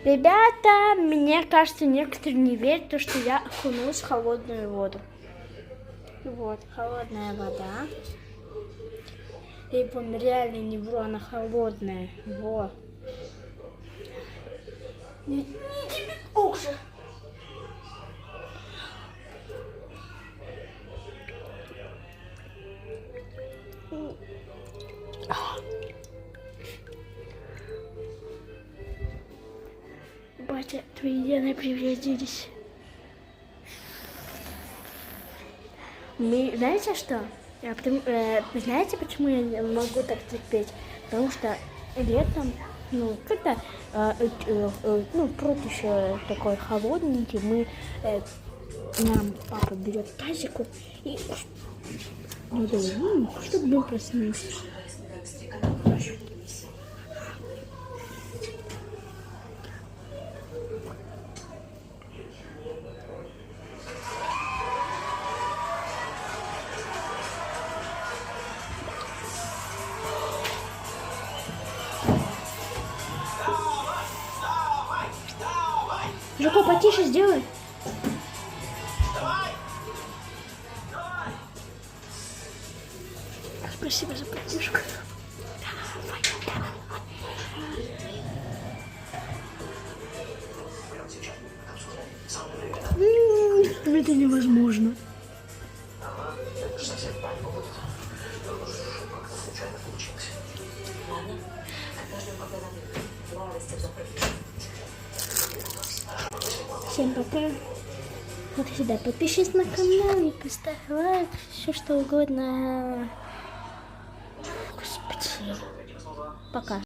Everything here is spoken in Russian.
Ребята, мне кажется, некоторые не верят, то, что я окунулась в холодную воду. Вот, холодная вода. И вон реально не вру, она холодная. Вот. Не тебе уже. Батя, твои гены превратились. Знаете что? Знаете, почему я не могу так терпеть? Потому что летом, когда пруд еще такой холодненький, нам папа берет тазику и чтобы мы проснулись. Жуко, потише сделай. Спасибо за поддержку. Это невозможно. Всем пока. Как всегда, подпишись на канал и поставь лайк, все что угодно. Господи. Пока.